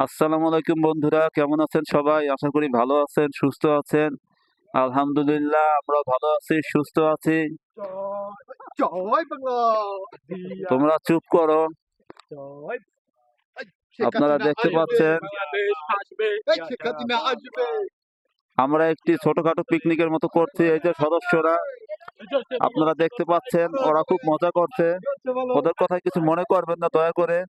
আসসালামু আলাইকুম বন্ধুরা, কেমন আছেন সবাই? আশা করি ভালো আছেন, সুস্থ আছেন। আলহামদুলিল্লাহ, আমরা ভালো আছি, সুস্থ আছি। জয় বাংলা। তোমরা চুপ করো। জয় আপনারা দেখতে পাচ্ছেন বাংলাদেশ আসবে, শেখ হাসিনা আসবে। আমরা একটি ছোটখাটো পিকনিকের মতো করছি। এই যে সদস্যরা আপনারা দেখতে পাচ্ছেন, ওরা খুব মজা করছে। ওদের কথায় কিছু মনে করবেন না দয়া করে।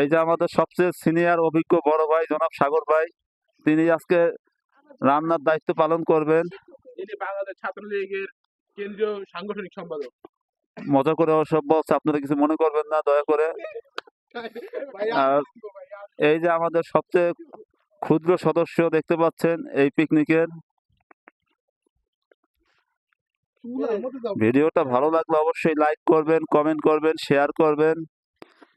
এই যে আমাদের সবচেয়ে সিনিয়র অভিজ্ঞ বড় ভাই জনাব সাগর ভাই, তিনি আজকে রান্নার দায়িত্ব পালন করবেন। তিনি বাংলাদেশ ছাত্রলীগের কেন্দ্রীয় সাংগঠনিক সম্পাদক। মজা করে ওসব বলছে, আপনারা কিছু মনে করবেন না দয়া করে। আর এই যে আমাদের সবচেয়ে ক্ষুদ্র সদস্য দেখতে পাচ্ছেন এই পিকনিকের। ভিডিওটা ভালো লাগলে অবশ্যই লাইক করবেন, কমেন্ট করবেন, শেয়ার করবেন।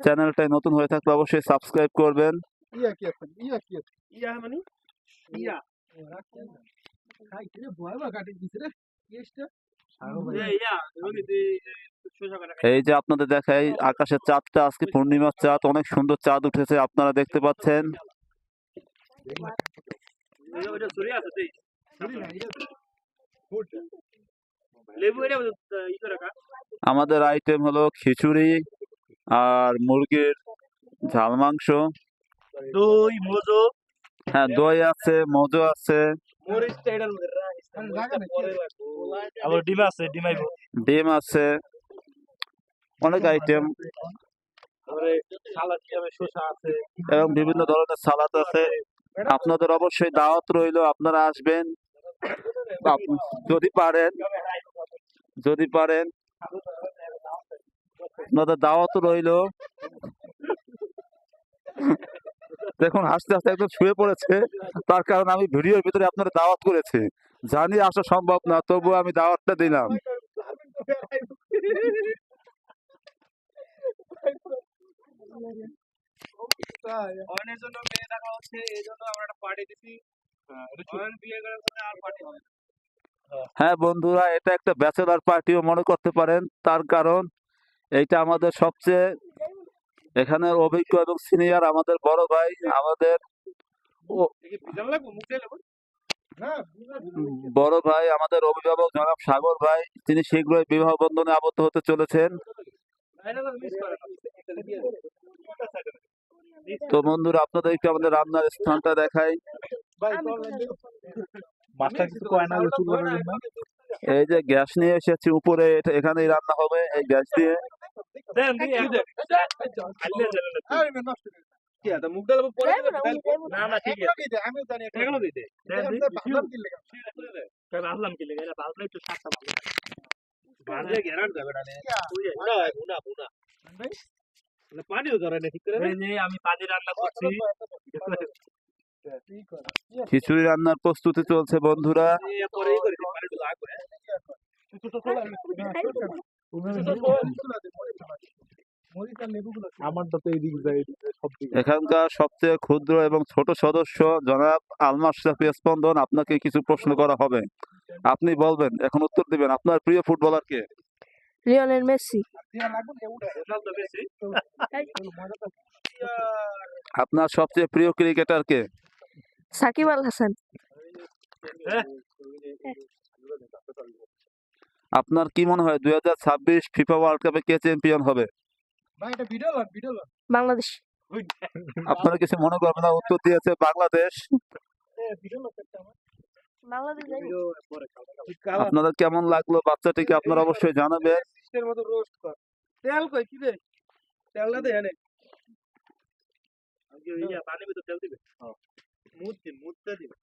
চ্যানেলটাই নতুন হয়ে থাকলে অবশ্যই সাবস্ক্রাইব করবেন। এই যে আপনাদের দেখাই আকাশের চাঁদটা, আজকে পূর্ণিমার চাঁদ, অনেক সুন্দর চাঁদ উঠেছে, আপনারা দেখতে পাচ্ছেন। আমাদের আইটেম হলো খিচুড়ি আর মুরগির ঝাল মাংস, দই মজো, হ্যাঁ দই আছে, মজো আছে, আবার ডিম আছে, ডিম আছে, অনেক আইটেম শসা আছে এবং বিভিন্ন ধরনের সালাদ আছে। আপনাদের অবশ্যই দাওয়াত রইল, আপনারা আসবেন যদি পারেন। আপনাদের দাওয়াত রইল। দেখুন আস্তে আস্তে একদম শুয়ে পড়েছে, তার কারণ আমি ভিডিওর ভিতরে আপনারা দাওয়াত করেছি, জানি আসা সম্ভব না, তবুও আমি দাওয়াতটা দিলাম। জন্য মেয়ে দেখা হচ্ছে, এই জন্য আমরা একটা পার্টি দিছি। বিয়ে করার জন্য আর পার্টি হবে না। হ্যাঁ বন্ধুরা, এটা একটা ব্যাচেলার পার্টিও মনে করতে পারেন, তার কারণ এইটা আমাদের সবচেয়ে এখানের অভিজ্ঞ এবং সিনিয়র আমাদের বড় ভাই, আমাদের বড় ভাই, আমাদের অভিভাবক জনাব সাগর ভাই, তিনি শীঘ্রই বিবাহ বন্ধনে আবদ্ধ হতে চলেছেন। তো বন্ধুরা, আপনাদের একটু আমাদের রান্নার স্থানটা দেখাই। এই যে গ্যাস নিয়ে এসেছি উপরে, এখানেই রান্না হবে এই গ্যাস দিয়ে। আমি পানি রান্না করছি। খিচুড়ি রান্নার প্রস্তুতি চলছে বন্ধুরা। এখানকার সবচেয়ে ক্ষুদ্র এবং ছোট সদস্য জনাব আলমাস শাফি স্পন্দন, আপনাকে কিছু প্রশ্ন করা হবে, আপনি বলবেন, এখন উত্তর দিবেন। আপনার প্রিয় ফুটবলার কে? Lionel Messi. আপনার সবচেয়ে প্রিয় ক্রিকেটার কে? সাকিব আল হাসান। আপনার কি মনে হয় 2026 ফিফা ওয়ার্ল্ড কাপে কে চ্যাম্পিয়ন হবে? বাংলাদেশ। আপনারা কিছু মনে করবেন না, উত্তর দিয়েছে বাংলাদেশ। আপনাদের কেমন লাগলো বাচ্চাটিকে, আপনারা অবশ্যই জানাবেন। তেল কই কি রে? তেল না দে এনে। পানি ভিতর তেল দিবে। মুদ দিবে।